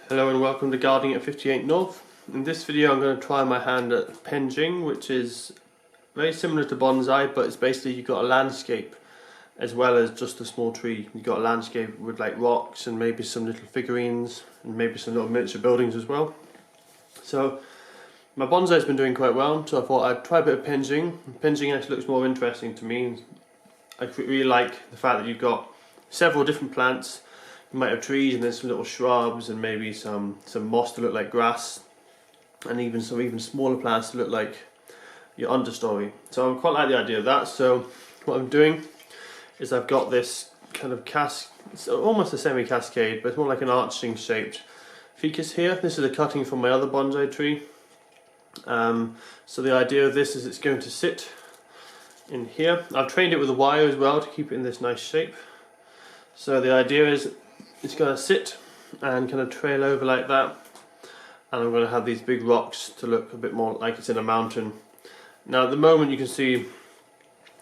Hello and welcome to Gardening at 58 North. In this video I'm going to try my hand at Penjing, which is very similar to bonsai, but it's basically you've got a landscape as well as just a small tree. You've got a landscape with like rocks and maybe some little figurines and maybe some little miniature buildings as well. So my bonsai's been doing quite well, so I thought I'd try a bit of Penjing. Penjing actually looks more interesting to me. I really like the fact that you've got several different plants. You might have trees and then some little shrubs and maybe some moss to look like grass, and even some smaller plants to look like your understory. So I quite like the idea of that. So what I'm doing is I've got this kind of it's almost a semi-cascade, but it's more like an arching shaped ficus here. This is a cutting from my other bonsai tree. So the idea of this is it's going to sit in here. I've trained it with a wire as well to keep it in this nice shape. So the idea is it's going to sit and kind of trail over like that, and I'm going to have these big rocks to look a bit more like it's in a mountain. Now at the moment you can see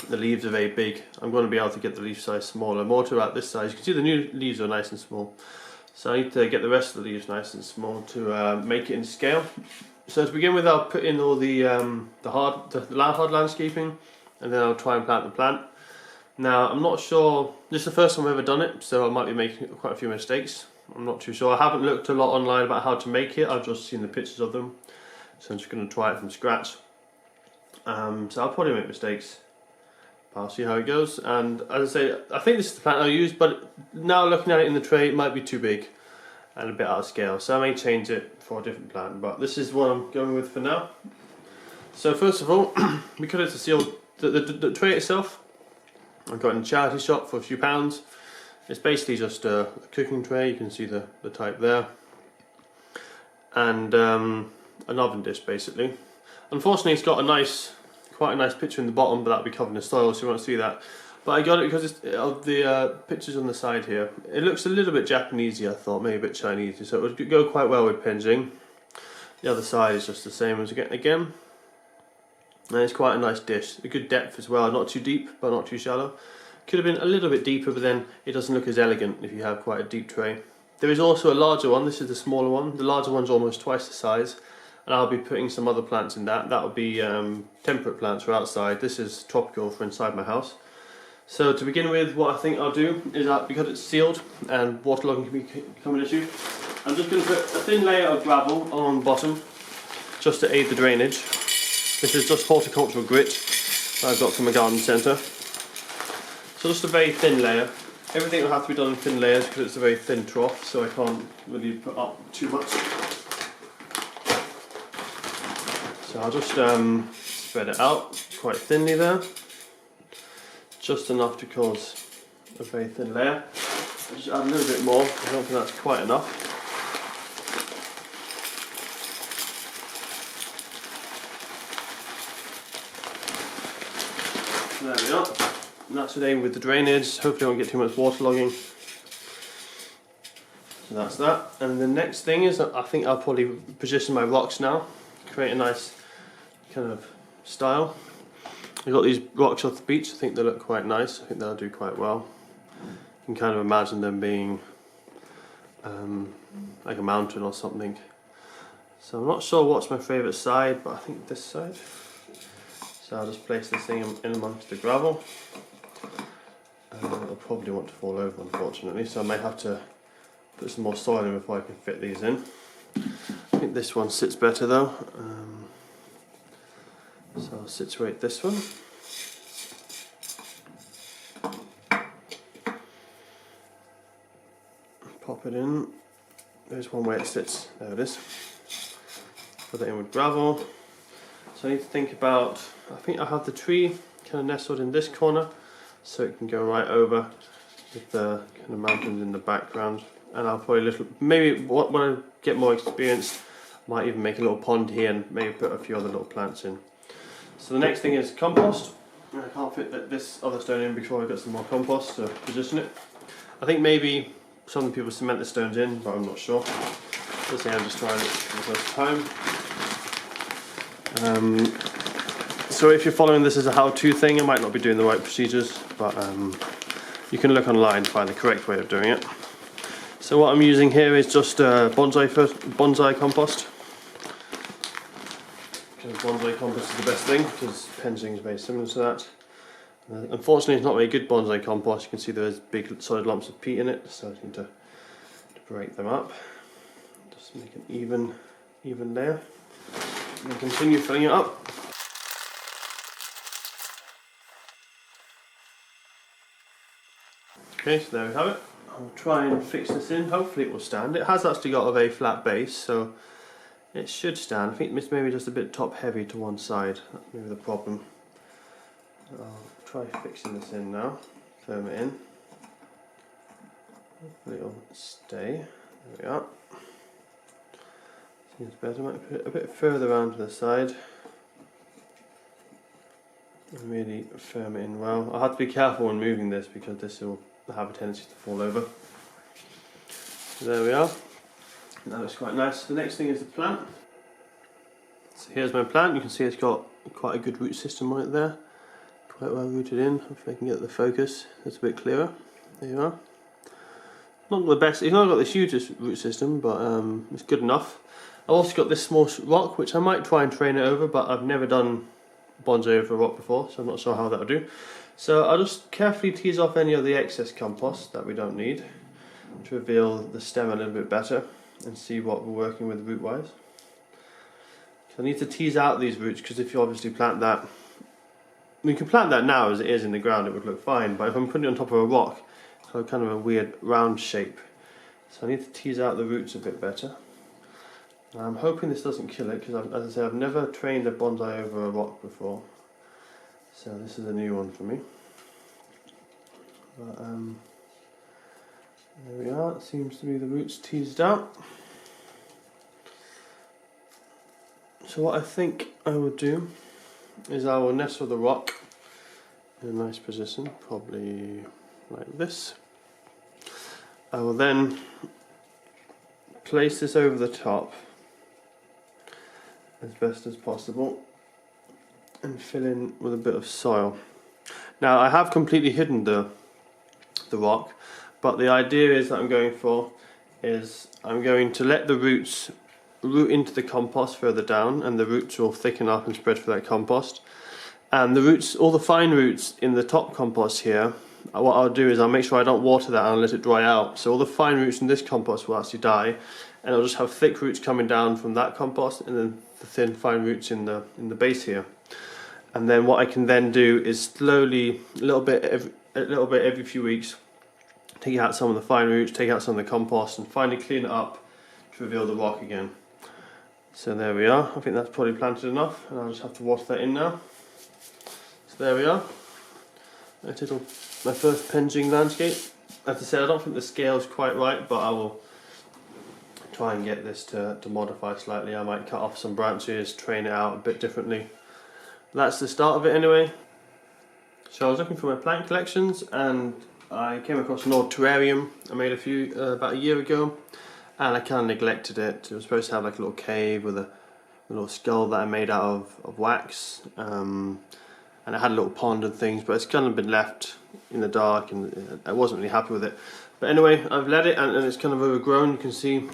the leaves are very big. I'm going to be able to get the leaf size smaller, more to about this size. You can see the new leaves are nice and small, so I need to get the rest of the leaves nice and small to make it in scale. So to begin with, I'll put in all the hard landscaping, and then I'll try and plant the plant. Now I'm not sure, this is the first time I've ever done it, so I might be making quite a few mistakes. I'm not too sure. I haven't looked a lot online about how to make it, I've just seen the pictures of them. So I'm just going to try it from scratch. So I'll probably make mistakes, but I'll see how it goes. And as I say, I think this is the plant I'll use, but now looking at it in the tray it might be too big and a bit out of scale. So I may change it for a different plant, but this is what I'm going with for now. So first of all, because it's a sealed, the tray itself I got in a charity shop for a few pounds. It's basically just a cooking tray, you can see the type there, and an oven dish basically. Unfortunately it's got quite a nice picture in the bottom, but that'll be covered in soil, so you won't see that. But I got it because of the pictures on the side here. It looks a little bit Japanesey, I thought, maybe a bit Chinesey, so it would go quite well with Penjing. The other side is just the same as again. And it's quite a nice dish, a good depth as well, not too deep but not too shallow. Could have been a little bit deeper, but then it doesn't look as elegant if you have quite a deep tray. There is also a larger one, this is the smaller one. The larger one's almost twice the size, and I'll be putting some other plants in that. That will be temperate plants for outside. This is tropical for inside my house. So to begin with, what I think I'll do is that because it's sealed and waterlogging can become an issue, I'm just going to put a thin layer of gravel along the bottom just to aid the drainage. This is just horticultural grit that I've got from a garden centre. So just a very thin layer. Everything will have to be done in thin layers because it's a very thin trough, so I can't really put up too much. So I'll just spread it out quite thinly there. Just enough to cause a very thin layer. I'll just add a little bit more, I don't think that's quite enough. There we are, and that's what I aim with the drainage. Hopefully I won't get too much waterlogging. So that's that. And the next thing is, I think I'll probably position my rocks now, create a nice kind of style. I've got these rocks off the beach, I think they look quite nice, I think they'll do quite well. You can kind of imagine them being like a mountain or something. So I'm not sure what's my favourite side, but I think this side. So I'll just place this thing in amongst the gravel. It'll probably want to fall over, unfortunately, so I may have to put some more soil in before I can fit these in. I think this one sits better though. So I'll situate this one. Pop it in. There's one where it sits. There it is. Put it in with gravel. So I need to think about, I think I have the tree kind of nestled in this corner, so it can go right over with the kind of mountains in the background. And I'll probably maybe when I get more experience, I might even make a little pond here and maybe put a few other little plants in. So the next thing is compost. I can't fit this other stone in before I get some more compost to position it. I think maybe some people cement the stones in, but I'm not sure. This thing I'm just trying it for the first time. So if you're following this as a how-to thing, I might not be doing the right procedures, but you can look online to find the correct way of doing it. So what I'm using here is just bonsai compost. Because bonsai compost is the best thing, because Penjing is very similar to that. Unfortunately, it's not very good bonsai compost. You can see there's big solid lumps of peat in it, so I need to break them up. Just make an even layer, and continue filling it up. Okay, so there we have it. I'll try and fix this in. Hopefully it will stand. It has actually got a very flat base, so it should stand. I think it's maybe just a bit top heavy to one side. That's maybe the problem. I'll try fixing this in now. Firm it in. Hopefully it'll stay. There we are. Seems better. I might put it a bit further around to the side. And really firm it in well. I'll have to be careful when moving this because this will have a tendency to fall over. So there we are. That looks quite nice. The next thing is the plant. So here's my plant. You can see it's got quite a good root system right there. Quite well rooted in. Hopefully I can get the focus. It's a bit clearer. There you are. Not the best. It's not got the hugest root system, but it's good enough. I've also got this small rock, which I might try and train it over, but I've never done bonsai over a rock before, so I'm not sure how that'll do. So I'll just carefully tease off any of the excess compost that we don't need to reveal the stem a little bit better and see what we're working with root wise. So I need to tease out these roots because if you obviously plant that, we can plant that now as it is in the ground, it would look fine, but if I'm putting it on top of a rock, it's got kind of a weird round shape. So I need to tease out the roots a bit better. I'm hoping this doesn't kill it because, as I say, I've never trained a bonsai over a rock before. So this is a new one for me. But, there we are, it seems to be the roots teased out. So what I think I would do is I will nestle the rock in a nice position, probably like this. I will then place this over the top as best as possible and fill in with a bit of soil. Now I have completely hidden the rock, but the idea is that I'm going for is I'm going to let the roots root into the compost further down, and the roots will thicken up and spread for that compost. And the roots, all the fine roots in the top compost here, what I'll do is I'll make sure I don't water that and let it dry out. So all the fine roots in this compost will actually die, and I'll just have thick roots coming down from that compost, and then the thin fine roots in the base here. And then what I can then do is slowly, a little bit every few weeks, take out some of the fine roots, take out some of the compost, and finally clean it up to reveal the rock again. So there we are. I think that's probably planted enough, and I'll just have to water that in now. So there we are. My first Penjing landscape. As I said, I don't think the scale is quite right, but I will try and get this to modify slightly. I might cut off some branches, train it out a bit differently. That's the start of it anyway. So I was looking for my plant collections and I came across an old terrarium I made about a year ago, and I kind of neglected it. It was supposed to have like a little cave with a little skull that I made out of wax, and it had a little pond and things, but it's kind of been left in the dark and I wasn't really happy with it. But anyway, I've let it and it's kind of overgrown. You can see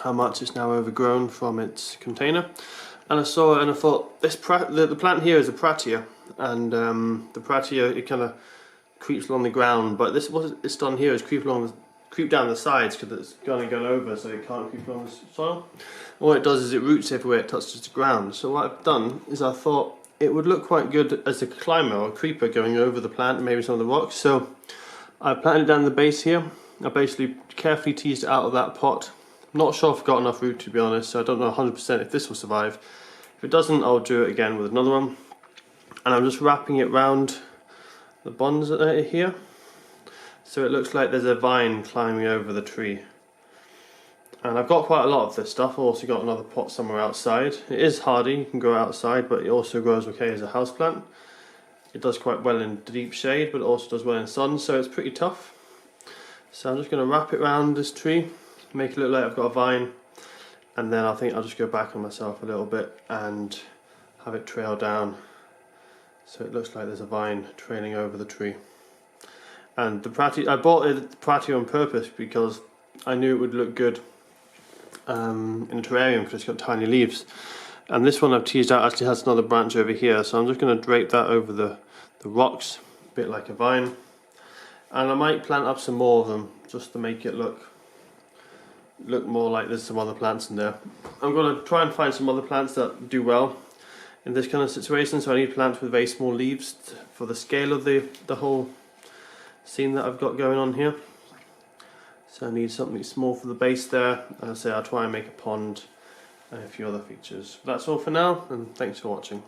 how much it's now overgrown from its container. And I saw it and I thought, the plant here is a Pratia, and the Pratia, it kind of creeps along the ground, but what it's done here is creep down the sides because it's going to go over, so it can't creep along the soil. And what it does is it roots everywhere it touches the ground. So what I've done is I thought it would look quite good as a climber or a creeper going over the plant and maybe some of the rocks. So I planted it down the base here. I basically carefully teased it out of that pot. I'm not sure if I've got enough root, to be honest, so I don't know 100% if this will survive. If it doesn't, I'll do it again with another one. And I'm just wrapping it round the bonsai here, so it looks like there's a vine climbing over the tree. And I've got quite a lot of this stuff. I've also got another pot somewhere outside. It is hardy, you can grow outside, but it also grows okay as a houseplant. It does quite well in deep shade, but it also does well in sun, so it's pretty tough. So I'm just going to wrap it around this tree, make it look like I've got a vine, and then I think I'll just go back on myself a little bit and have it trail down. So it looks like there's a vine trailing over the tree. And the Pratia, I bought the Pratia on purpose because I knew it would look good in a terrarium because it's got tiny leaves. And this one I've teased out actually has another branch over here, so I'm just going to drape that over the rocks, a bit like a vine. And I might plant up some more of them just to make it look more like there's some other plants in there. I'm going to try and find some other plants that do well in this kind of situation, so I need plants with very small leaves for the scale of the whole scene that I've got going on here. So I need something small for the base there, and I'll try and make a pond and a few other features. That's all for now, and thanks for watching.